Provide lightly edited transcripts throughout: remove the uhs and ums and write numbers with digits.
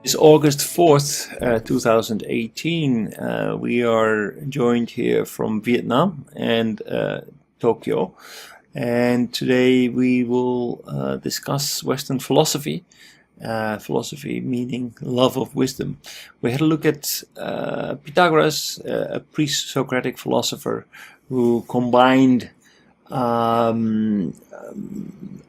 It's August 4th, 2018. We are joined here from Vietnam and Tokyo. And today we will discuss Western philosophy, philosophy meaning love of wisdom. We had a look at Pythagoras, a pre-Socratic philosopher who combined an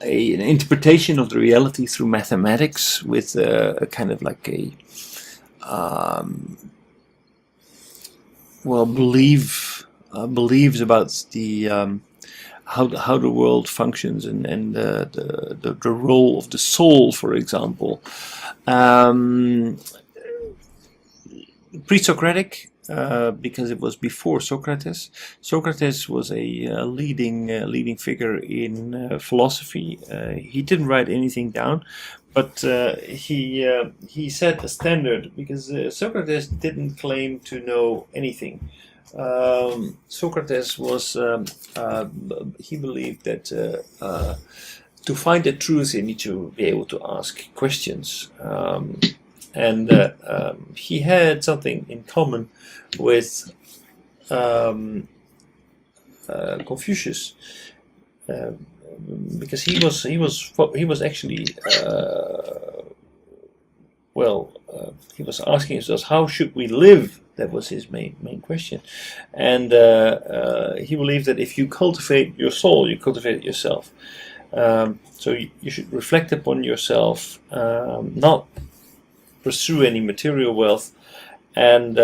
interpretation of the reality through mathematics with a kind of like a beliefs about the how the world functions and the role of the soul, for example. Pre-Socratic, because it was before Socrates. Socrates was a leading figure in philosophy. He didn't write anything down, but he set a standard because Socrates didn't claim to know anything. Socrates was he believed that to find the truth you need to be able to ask questions. And he had something in common with Confucius, because he was actually he was asking himself, how should we live? That was his main question, and he believed that if you cultivate your soul, you cultivate yourself. So you should reflect upon yourself, not pursue any material wealth, and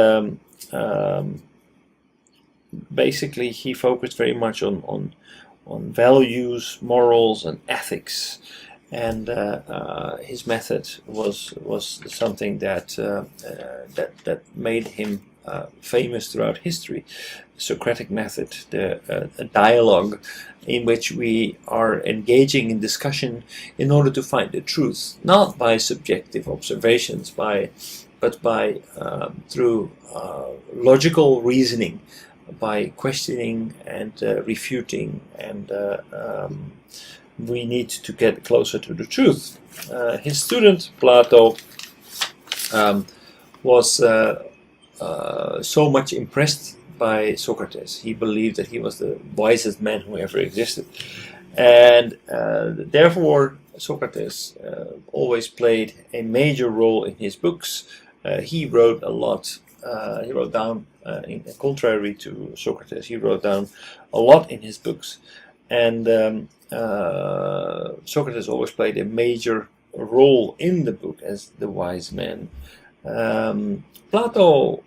basically he focused very much on values, morals, and ethics, and his method was something that made him famous throughout history. The Socratic method, a dialogue in which we are engaging in discussion in order to find the truth, not by subjective observations, but by through logical reasoning, by questioning and refuting, and we need to get closer to the truth. His student Plato was so much impressed by Socrates. He believed that he was the wisest man who ever existed, and therefore Socrates always played a major role in his books. He wrote a lot. He wrote down, in contrary to Socrates, he wrote down a lot in his books, and Socrates always played a major role in the book as the wise man. Plato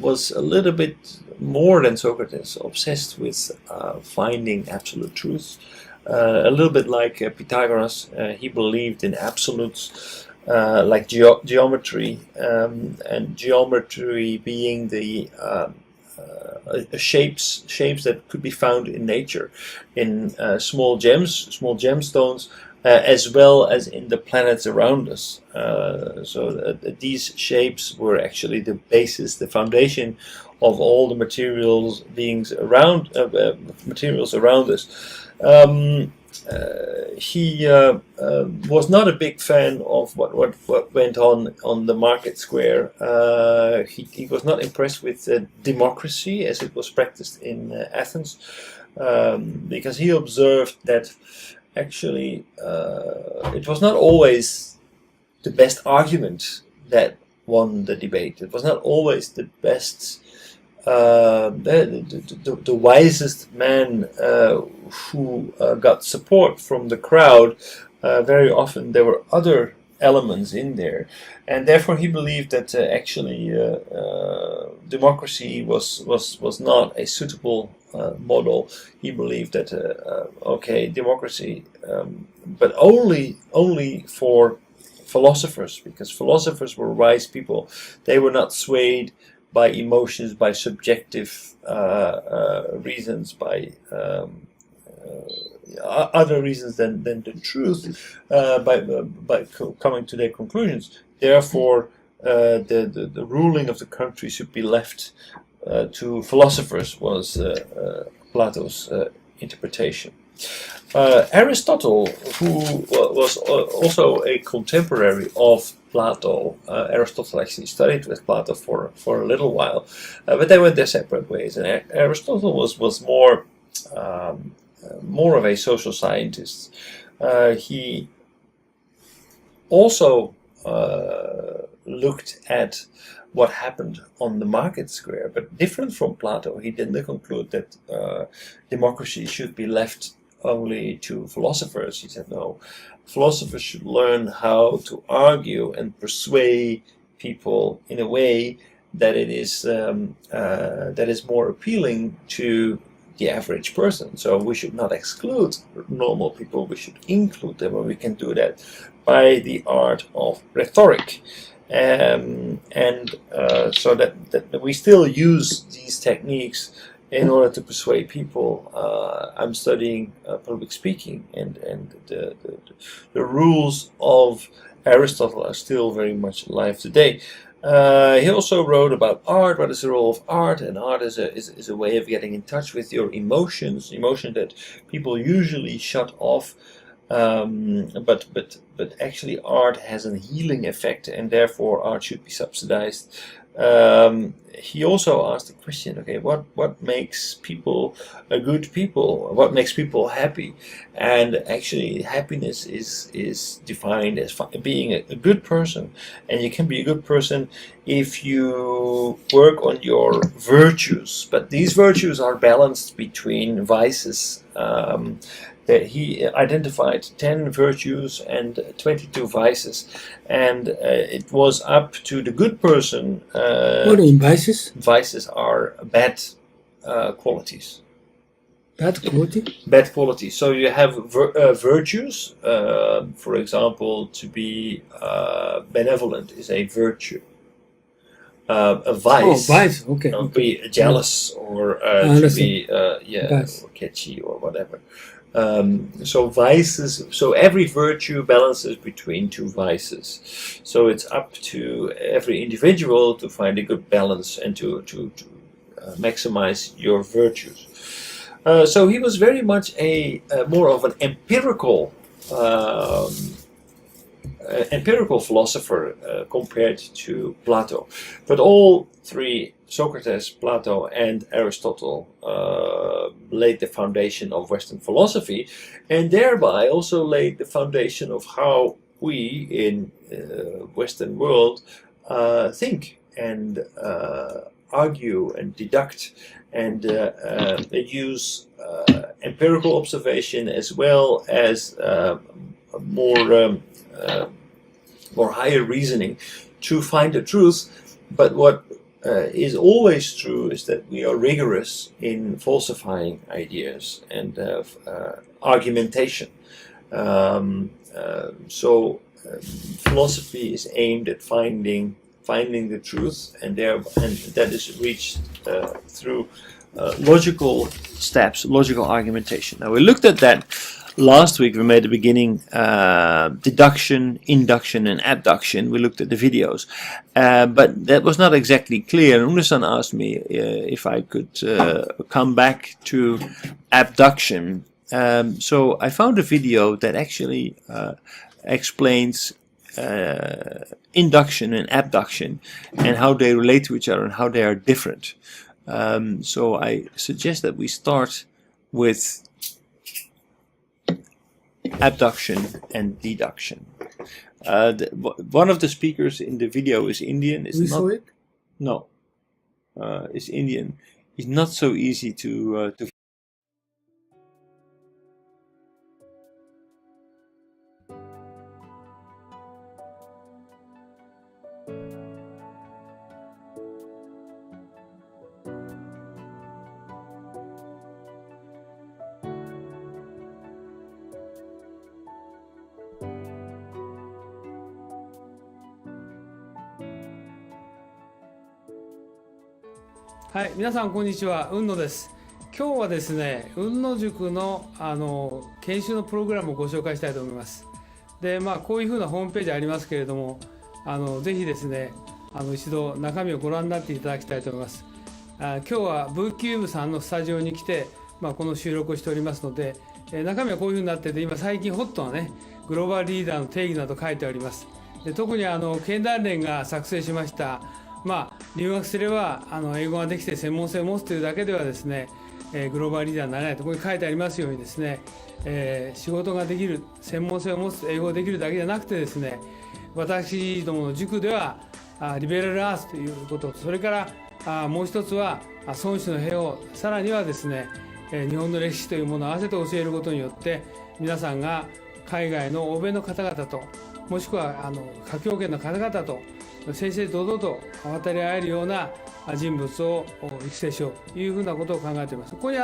was a little bit more than Socrates, obsessed with finding absolute truth. A little bit like Pythagoras, he believed in absolutes, like geometry, and geometry being the shapes that could be found in nature, in small gemstones, as well as in the planets around us. So these shapes were actually the basis, the foundation of all the materials around us. He was not a big fan of what went on the market square. He was not impressed with democracy as it was practiced in Athens, because he observed that actually it was not always the best argument that won the debate. It was not always the best, the wisest man who got support from the crowd. Very often there were other elements in there, and therefore he believed that actually democracy was not a suitable model. He believed that okay, democracy, but only for philosophers, because philosophers were wise people. They were not swayed by emotions, by subjective reasons, by other reasons than the truth, by coming to their conclusions. Therefore, the ruling of the country should be left to philosophers, was Plato's interpretation. Aristotle, who was also a contemporary of Plato. Aristotle actually studied with Plato for a little while, but they went their separate ways. And Aristotle was more of a social scientist. He also looked at what happened on the market square, but different from Plato. He didn't conclude that democracy should be left only to philosophers. He said, no, philosophers should learn how to argue and persuade people in a way that it is that is more appealing to the average person. So we should not exclude normal people, we should include them, and we can do that by the art of rhetoric. So that we still use these techniques in order to persuade people. I'm studying public speaking, and the rules of Aristotle are still very much alive today. He also wrote about art. What is the role of art? And art is a way of getting in touch with your emotions that people usually shut off. But actually, art has a healing effect, and therefore art should be subsidized. He also asked the question, okay, what makes people a good people? What makes people happy? And actually, happiness is defined as being a good person. And you can be a good person if you work on your virtues. But these virtues are balanced between vices. That he identified 10 virtues and 22 vices, and it was up to the good person. What are vices? Vices are bad qualities. Bad quality? Bad qualities. So you have virtues. For example, to be benevolent is a virtue. A vice. Oh, vice. Okay. Be jealous or to be or catchy or whatever. So vices, so every virtue balances between two vices. So it's up to every individual to find a good balance and to maximize your virtues. So he was very much a more of an empirical philosopher compared to Plato. But all three, Socrates, Plato, and Aristotle, laid the foundation of Western philosophy, and thereby also laid the foundation of how we in Western world think and argue and deduct and use empirical observation as well as more higher reasoning to find the truth. But what is always true is that we are rigorous in falsifying ideas and argumentation. Philosophy is aimed at finding the truth, and that is reached through logical steps, logical argumentation. Now we looked at that last week. We made the beginning deduction, induction, and abduction. We looked at the videos, but that was not exactly clear. Unasan asked me if I could come back to abduction. So I found a video that actually explains induction and abduction and how they relate to each other and how they are different. So I suggest that we start with abduction and deduction. One of the speakers in the video is Indian. We saw it? No, is Indian. It's not so easy to.はい、皆さんこんにちは、雲野です。今日はですね、雲野塾の研修のプログラムをご紹介したいと思います。で、こういうふうなホームページありますけれども、ぜひですね、一度中身をご覧になっていただきたいと思います。今日はブーキューブさんのスタジオに来て、この収録をしておりますので、中身はこういうふうになってて、今最近ホットなね、グローバルリーダーの定義など書いてあります。で特に経団連が作成しました、留学すれば英語ができて専門性を持つというだけではですね、グローバルリーダーになれないとここに書いてありますようにですね、仕事ができる、専門性を持つ、英語ができるだけじゃなくてですね、私どもの塾ではリベラルアーツということと、それからもう一つは孫子の兵法、さらにはですね、日本の歴史というものを合わせて教えることによって、皆さんが海外の欧米の方々と、もしくは華僑圏の方々と正々堂々と渡り合えるような人物を育成しようというふうなことを考えています。ここに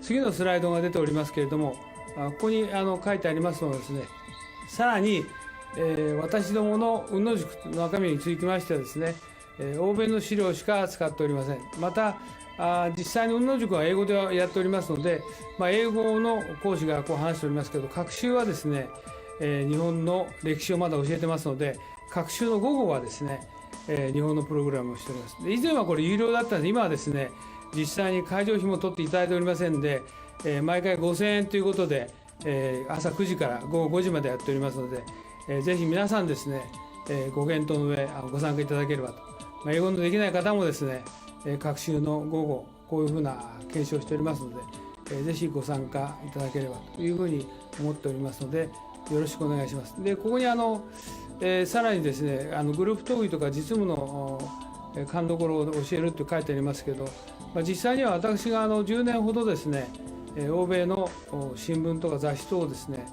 次のスライドが出ておりますけれども、ここに書いてありますのはですね、さらに、私どもの雲野塾の中身につきましてはですね、欧米の資料しか使っておりません。また実際に雲野塾は英語でやっておりますので、英語の講師が話しておりますけど、学習はですね、日本の歴史をまだ教えてますので、学習の午後はですね、日本のプログラムをしております。で以前はこれ有料だったので、今はですね、実際に会場費も取っていただいておりませんで、毎回5000円ということで、朝9時から午後5時までやっておりますので、ぜひ皆さんですね、ご検討の上ご参加いただければと。英語のできない方もですね、学習の午後こういうふうな検証をしておりますので、ぜひご参加いただければというふうに思っておりますので、よろしくお願いします。でここにさらにですね、グループ討議とか実務の勘どころを教えると書いてありますけど、実際には私が10年ほどですね、欧米の新聞とか雑誌等をですね、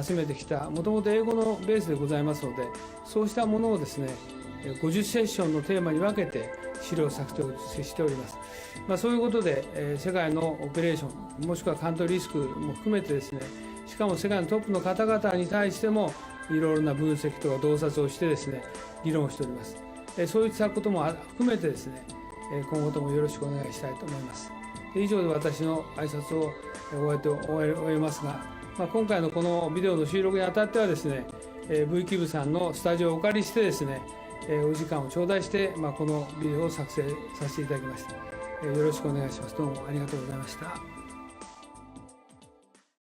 集めてきた、もともと英語のベースでございますので、そうしたものをですね、50セッションのテーマに分けて資料を作成しております。そういうことで、世界のオペレーション、もしくはカントリーリスクも含めてですね、しかも世界のトップの方々に対しても、いろいろな分析とか洞察をしてですね、議論をしております。そういったことも含めてですね、今後ともよろしくお願いしたいと思います。以上で私の挨拶を終えますが、今回のこのビデオの収録にあたってはですね、V キューブさんのスタジオをお借りしてですね、お時間を頂戴して、このビデオを作成させていただきました。よろしくお願いします。どうもありがとうございました。